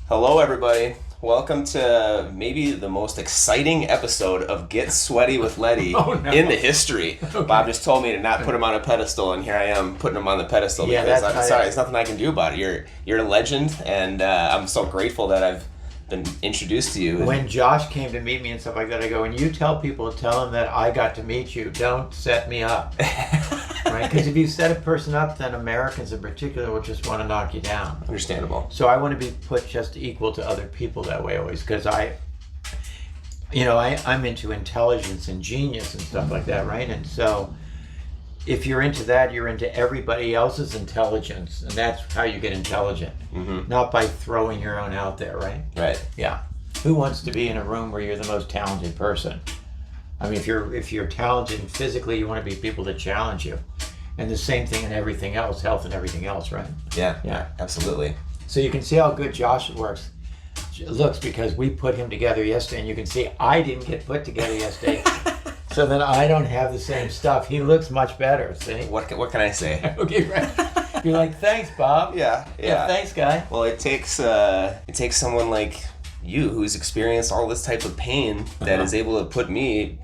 Hello, everybody. Welcome to maybe the most exciting episode of Get Sweaty with Leddy in the history. Okay. Bob just told me to not put him on a pedestal, and here I am putting him on the pedestal because I'm sorry, there's nothing I can do about it. You're a legend, and I'm so grateful that I've been introduced to you. When Josh came to meet me and stuff like that, I go, when you tell people, tell them that I got to meet you. Don't set me up. Right? Because if you set a person up, then Americans in particular will just want to knock you down. Understandable. So I want to be put just equal to other people that way always, because I'm into intelligence and genius and stuff like that, right? And so if you're into that, you're into everybody else's intelligence, and that's how you get intelligent. Mm-hmm. Not by throwing your own out there, right? Right. Yeah. Who wants to be in a room where you're the most talented person? I mean, if you're talented physically, you want to be people that challenge you. And the same thing in everything else, health and everything else, right? Yeah, absolutely. So you can see how good Josh looks because we put him together yesterday, and you can see I didn't get put together yesterday. So then I don't have the same stuff. He looks much better, see? What can I say? Okay, right. You're like, thanks, Bob. Yeah. Thanks, guy. Well, it takes someone like you who's experienced all this type of pain that is able to put me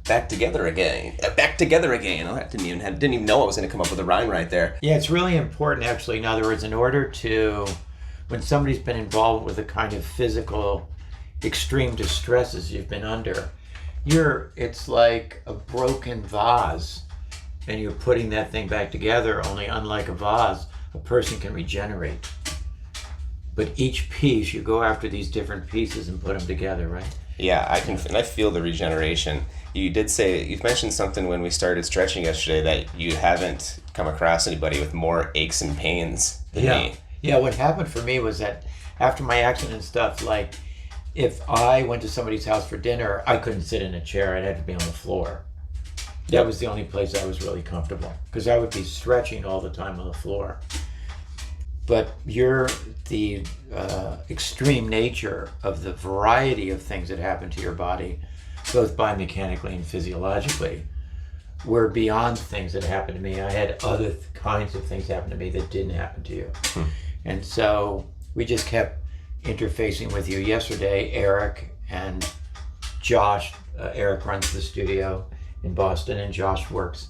back together again. Oh, I didn't even know I was going to come up with a rhyme right there. Yeah, it's really important, actually. In other words, in order to, when somebody's been involved with the kind of physical extreme distresses you've been under, it's like a broken vase, and you're putting that thing back together. Only unlike a vase, a person can regenerate. But each piece, you go after these different pieces and put them together, right? Yeah, and I feel the regeneration. You've mentioned something when we started stretching yesterday that you haven't come across anybody with more aches and pains than me. Yeah, what happened for me was that after my accident and stuff, like if I went to somebody's house for dinner, I couldn't sit in a chair. I'd have to be on the floor. That was the only place I was really comfortable, because I would be stretching all the time on the floor. But the extreme nature of the variety of things that happen to your body, both biomechanically and physiologically, were beyond things that happened to me. I had other kinds of things happen to me that didn't happen to you. And so we just kept interfacing with you. Yesterday, Eric and Josh, Eric runs the studio in Boston, and Josh works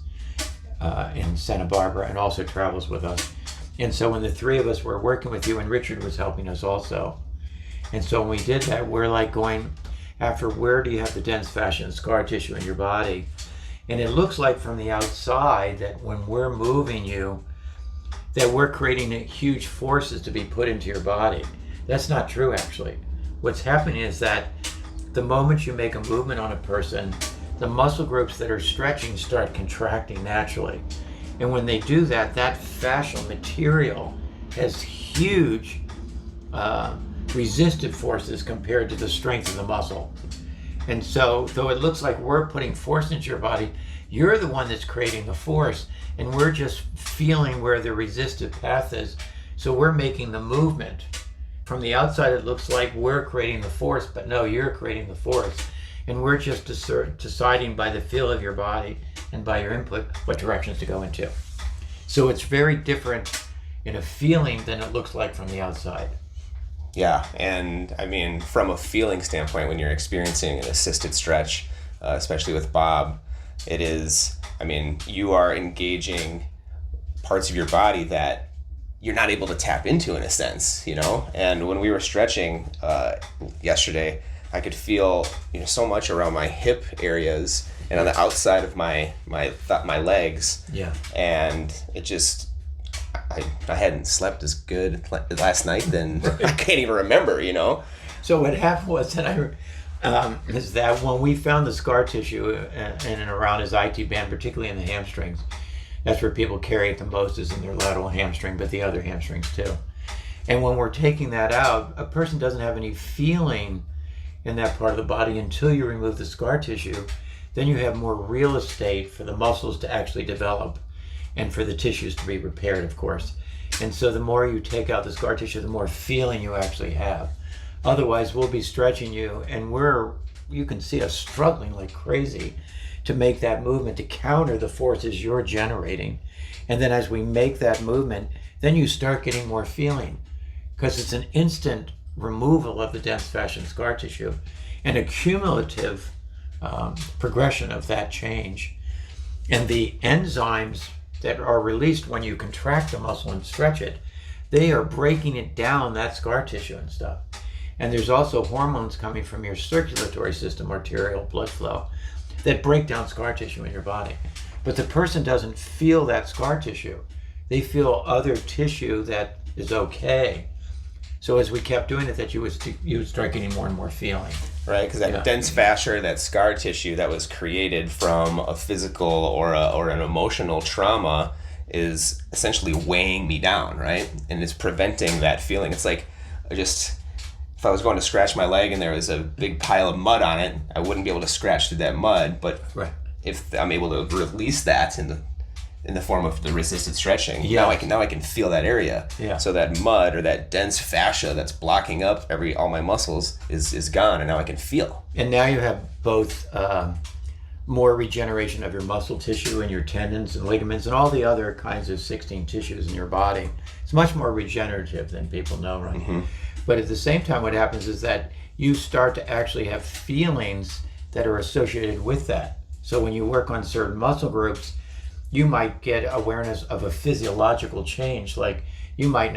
in Santa Barbara and also travels with us. And so when the three of us were working with you, and Richard was helping us also, and so when we did that, we're like going after, where do you have the dense fascia and scar tissue in your body? And it looks like from the outside that when we're moving you, that we're creating huge forces to be put into your body. That's not true, actually. What's happening is that the moment you make a movement on a person, the muscle groups that are stretching start contracting naturally. And when they do that, that fascial material has huge resistive forces compared to the strength of the muscle. And so, though it looks like we're putting force into your body, you're the one that's creating the force, and we're just feeling where the resistive path is. So we're making the movement. From the outside, it looks like we're creating the force, but no, you're creating the force. And we're just deciding by the feel of your body and by your input what directions to go into. So it's very different in a feeling than it looks like from the outside. Yeah, and I mean, from a feeling standpoint, when you're experiencing an assisted stretch, especially with Bob, it is, I mean, you are engaging parts of your body that you're not able to tap into in a sense, you know? And when we were stretching yesterday, I could feel, so much around my hip areas and on the outside of my legs. Yeah. And it just, I hadn't slept as good last night than I can't even remember, So what happened was that is that when we found the scar tissue in and around his IT band, particularly in the hamstrings, that's where people carry it the most, is in their lateral hamstring, but the other hamstrings too. And when we're taking that out, a person doesn't have any feeling in that part of the body until you remove the scar tissue. Then you have more real estate for the muscles to actually develop and for the tissues to be repaired, of course. And so the more you take out the scar tissue, the more feeling you actually have. Otherwise, we'll be stretching you, and you can see us struggling like crazy to make that movement to counter the forces you're generating. And then as we make that movement, then you start getting more feeling, because it's an instant removal of the dense fascia and scar tissue, and a cumulative progression of that change. And the enzymes that are released when you contract the muscle and stretch it, they are breaking it down, that scar tissue and stuff. And there's also hormones coming from your circulatory system, arterial blood flow, that break down scar tissue in your body. But the person doesn't feel that scar tissue. They feel other tissue that is okay. So as we kept doing it, that you would start getting more and more feeling. Right, because that dense fascia, that scar tissue that was created from a physical or an emotional trauma is essentially weighing me down, right? And it's preventing that feeling. It's like if I was going to scratch my leg and there was a big pile of mud on it, I wouldn't be able to scratch through that mud. But if I'm able to release that in the form of the resisted stretching, now I can feel that area. Yeah. So that mud or that dense fascia that's blocking up all my muscles is gone, and now I can feel. And now you have both more regeneration of your muscle tissue and your tendons and ligaments and all the other kinds of 16 tissues in your body. It's much more regenerative than people know, right? Mm-hmm. But at the same time, what happens is that you start to actually have feelings that are associated with that. So when you work on certain muscle groups, you might get awareness of a physiological change. Like you might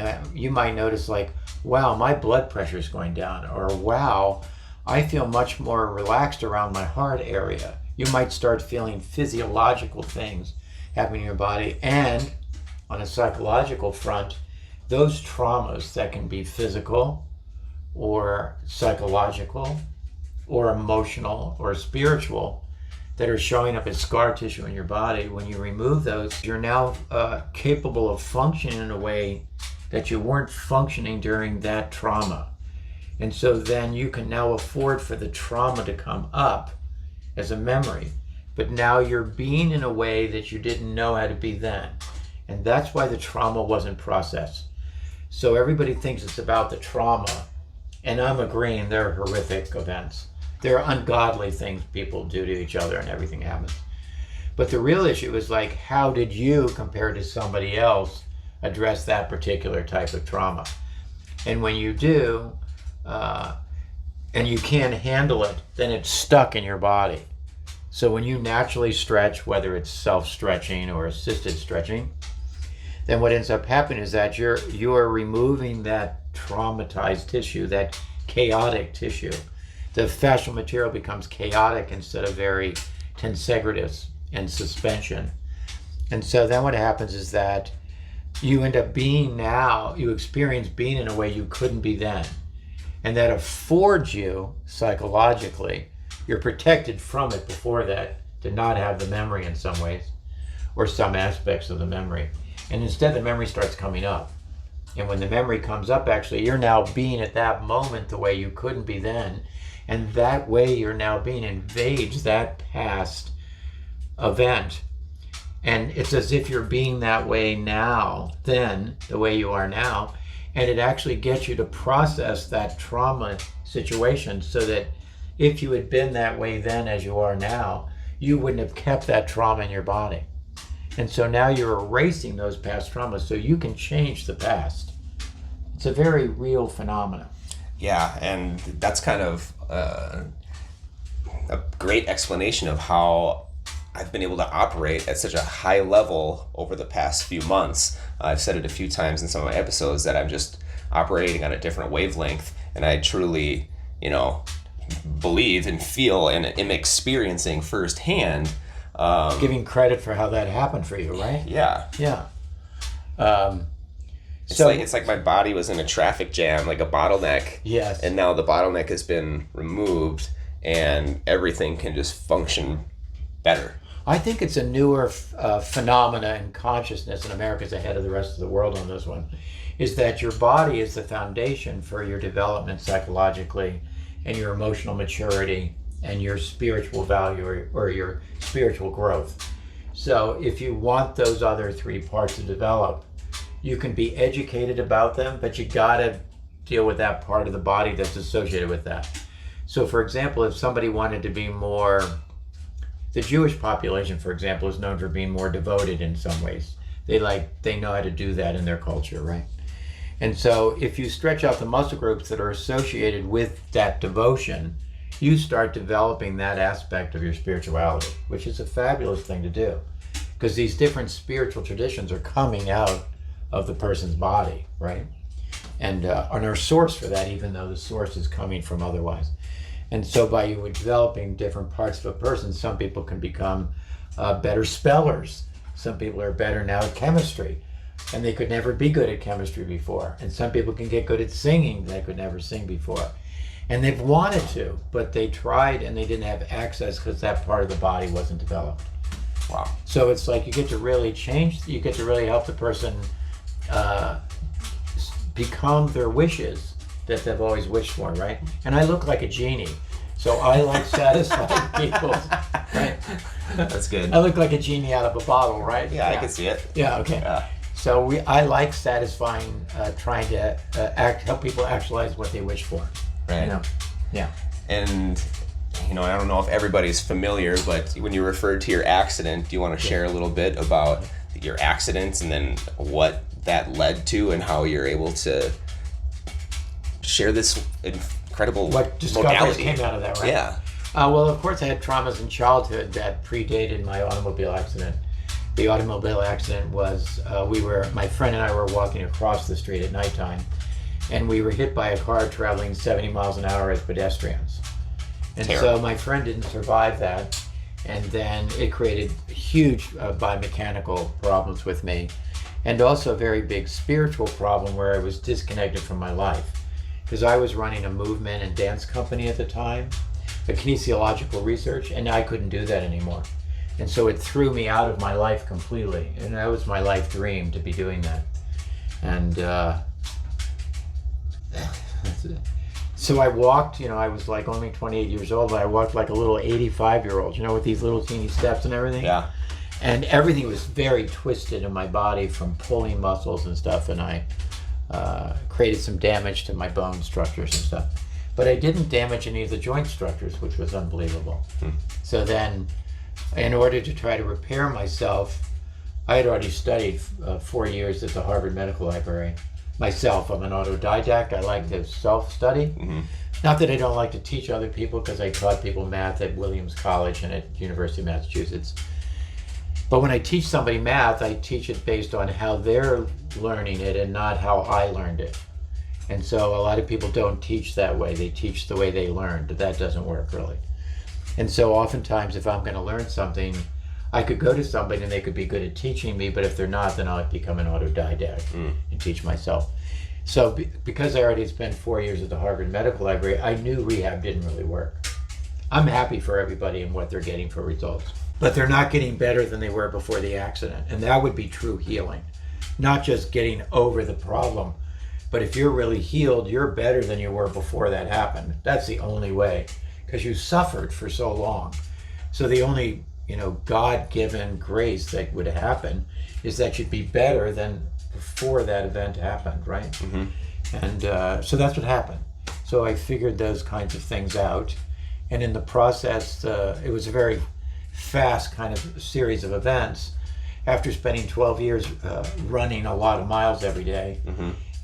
notice, like, wow, my blood pressure is going down, or wow, I feel much more relaxed around my heart area. You might start feeling physiological things happening in your body. And on a psychological front, those traumas that can be physical or psychological or emotional or spiritual that are showing up as scar tissue in your body, when you remove those, you're now capable of functioning in a way that you weren't functioning during that trauma. And so then you can now afford for the trauma to come up as a memory. But now you're being in a way that you didn't know how to be then. And that's why the trauma wasn't processed. So everybody thinks it's about the trauma. And I'm agreeing, they're horrific events. They're ungodly things people do to each other and everything happens. But the real issue is, like, how did you, compared to somebody else, address that particular type of trauma? And when you do, and you can't handle it, then it's stuck in your body. So when you naturally stretch, whether it's self-stretching or assisted stretching, then what ends up happening is that you're removing that traumatized tissue, that chaotic tissue. The fascial material becomes chaotic instead of very tensegrative and suspension. And so then what happens is that you end up you experience being in a way you couldn't be then. And that affords you, psychologically, you're protected from it before that, to not have the memory in some ways, or some aspects of the memory. And instead the memory starts coming up. And when the memory comes up, actually, you're now being at that moment the way you couldn't be then. And that way you're now being invades that past event. And it's as if you're being that way now, then, the way you are now. And it actually gets you to process that trauma situation, so that if you had been that way then as you are now, you wouldn't have kept that trauma in your body. And so now you're erasing those past traumas so you can change the past. It's a very real phenomenon. Yeah, and that's kind of a great explanation of how I've been able to operate at such a high level over the past few months. I've said it a few times in some of my episodes that I'm just operating on a different wavelength, and I truly, believe and feel and am experiencing firsthand. Giving credit for how that happened for you, right? Yeah. Yeah. It's like my body was in a traffic jam, like a bottleneck. Yes. And now the bottleneck has been removed, and everything can just function better. I think it's a newer phenomena in consciousness, and America's ahead of the rest of the world on this one, is that your body is the foundation for your development psychologically, and your emotional maturity, and your spiritual value, or your spiritual growth. So if you want those other three parts to develop, you can be educated about them, but you gotta deal with that part of the body that's associated with that. So for example, if somebody wanted to be more, the Jewish population, for example, is known for being more devoted in some ways. They know how to do that in their culture, right? And so if you stretch out the muscle groups that are associated with that devotion, you start developing that aspect of your spirituality, which is a fabulous thing to do, because these different spiritual traditions are coming out of the person's body, right? And are a source for that, even though the source is coming from otherwise. And so by you developing different parts of a person, some people can become better spellers. Some people are better now at chemistry, and they could never be good at chemistry before. And some people can get good at singing they could never sing before. And they've wanted to, but they tried and they didn't have access because that part of the body wasn't developed. Wow. So it's like you get to really help the person become their wishes that they've always wished for, right? And I look like a genie, so I like satisfying people, right? That's good. I look like a genie out of a bottle, right? Yeah, I can see it. Yeah, okay. Yeah. So I like satisfying, trying to help people actualize what they wish for. Right. You know? Yeah. And, I don't know if everybody's familiar, but when you referred to your accident, do you want to share a little bit about your accidents and then what that led to and how you're able to share this incredible What discoveries modality? came out of that, right? Yeah. Well, of course, I had traumas in childhood that predated my automobile accident. The automobile accident was, my friend and I were walking across the street at nighttime, and we were hit by a car traveling 70 miles an hour as pedestrians. And Terrible. so my friend didn't survive that, and then it created huge biomechanical problems with me, and also a very big spiritual problem where I was disconnected from my life. Because I was running a movement and dance company at the time, a kinesiological research, and I couldn't do that anymore. And so it threw me out of my life completely, and that was my life dream, to be doing that. And so I walked, I was like only 28 years old, but I walked like a little 85-year-old, with these little teeny steps and everything. Yeah. And everything was very twisted in my body from pulling muscles and stuff, and I created some damage to my bone structures and stuff. But I didn't damage any of the joint structures, which was unbelievable. So then, in order to try to repair myself, I had already studied 4 years at the Harvard Medical Library. Myself, I'm an autodidact. I like to self-study. Mm-hmm. Not that I don't like to teach other people, because I taught people math at Williams College and at University of Massachusetts. But when I teach somebody math, I teach it based on how they're learning it and not how I learned it. And so a lot of people don't teach that way. They teach the way they learned. That doesn't work, really. And so oftentimes, if I'm going to learn something, I could go to somebody and they could be good at teaching me, but if they're not, then I'll become an autodidact and teach myself. So because I already spent 4 years at the Harvard Medical Library, I knew rehab didn't really work. I'm happy for everybody and what they're getting for results, but they're not getting better than they were before the accident. And that would be true healing, not just getting over the problem. But if you're really healed, you're better than you were before that happened. That's the only way, because you suffered for so long. So the only, God-given grace that would happen is that you'd be better than before that event happened, right? Mm-hmm. And so that's what happened. So I figured those kinds of things out. And in the process, it was a very fast kind of series of events. After spending 12 years running a lot of miles every day,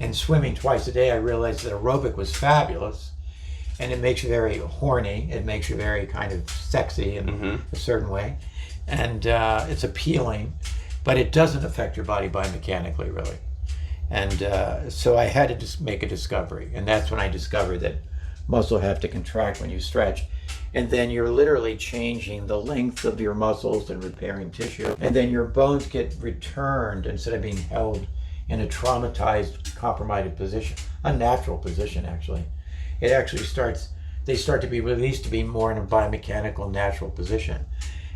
and swimming twice a day, I realized that aerobic was fabulous, and it makes you very horny. It makes you very kind of sexy in a certain way, and it's appealing, but it doesn't affect your body biomechanically, really. And so I had to just make a discovery, and that's when I discovered that muscle have to contract when you stretch, and then you're literally changing the length of your muscles and repairing tissue, and then your bones get returned instead of being held in a traumatized, compromised position, unnatural position, actually. It actually they start to be released to be more in a biomechanical, natural position.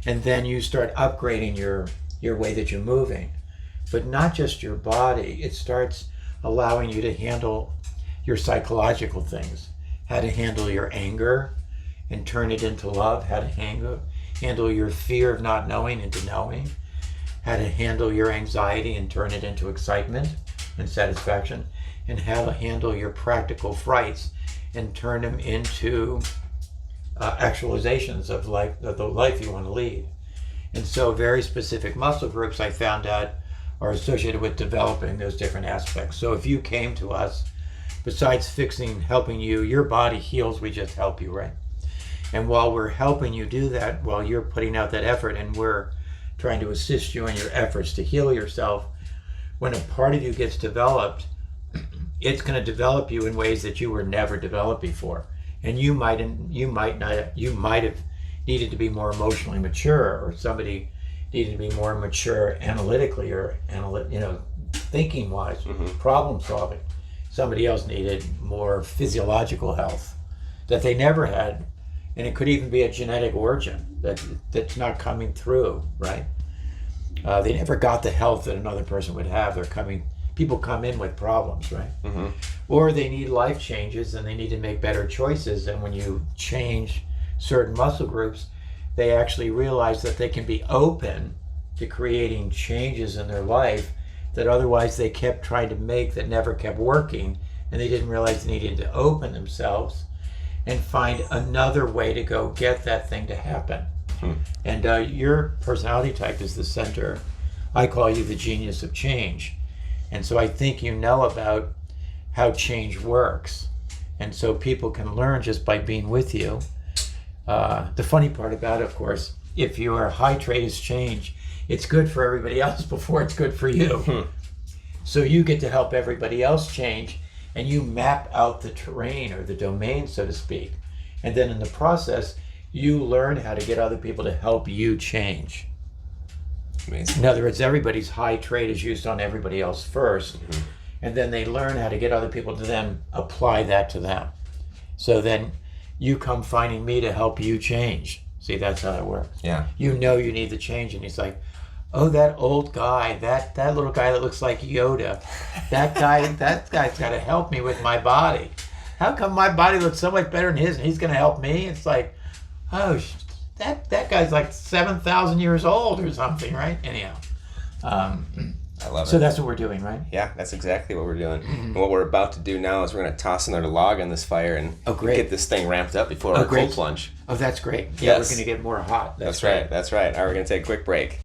And then you start upgrading your way that you're moving. But not just your body, it starts allowing you to handle your psychological things, how to handle your anger and turn it into love, how to handle your fear of not knowing into knowing, how to handle your anxiety and turn it into excitement and satisfaction, and how to handle your practical frights and turn them into actualizations of the life you want to lead. And so very specific muscle groups I found out are associated with developing those different aspects. So if you came to us, besides helping you, your body heals, we just help you, right? And while we're helping you do that, while you're putting out that effort and we're trying to assist you in your efforts to heal yourself, when a part of you gets developed, it's going to develop you in ways that you were never developed before. And you might have needed to be more emotionally mature, or somebody needed to be more mature analytically, or thinking wise, problem solving. Somebody else needed more physiological health that they never had, and it could even be a genetic origin that's not coming through, right? They never got the health that another person would have. People come in with problems, right? Or they need life changes and they need to make better choices. And when you change certain muscle groups, they actually realize that they can be open to creating changes in their life that otherwise they kept trying to make that never kept working, and they didn't realize they needed to open themselves and find another way to go get that thing to happen. And your personality type is the center. I call you the genius of change. And so I think you know about how change works. And so people can learn just by being with you. The funny part about it, of course, if your high trait is change, it's good for everybody else before it's good for you. So you get to help everybody else change, and you map out the terrain or the domain, so to speak. And then in the process, you learn how to get other people to help you change. Amazing. In other words, everybody's high trait is used on everybody else first, and then they learn how to get other people to then apply that to them. So then you come finding me to help you change. See, that's how it works. Yeah. You know you need the change, and he's like, oh, that old guy, that little guy that looks like Yoda, that guy's got to help me with my body. How come my body looks so much better than his, and he's going to help me? It's like, oh, that guy's like 7,000 years old or something, right? Anyhow, I love it. so that's what we're doing, right? Yeah, that's exactly what we're doing. And what we're about to do now is we're going to toss another log on this fire and get this thing ramped up before our cold plunge. Oh, that's great. Yeah, Yes. we're going to get more hot. That's right. All right, we're going to take a quick break.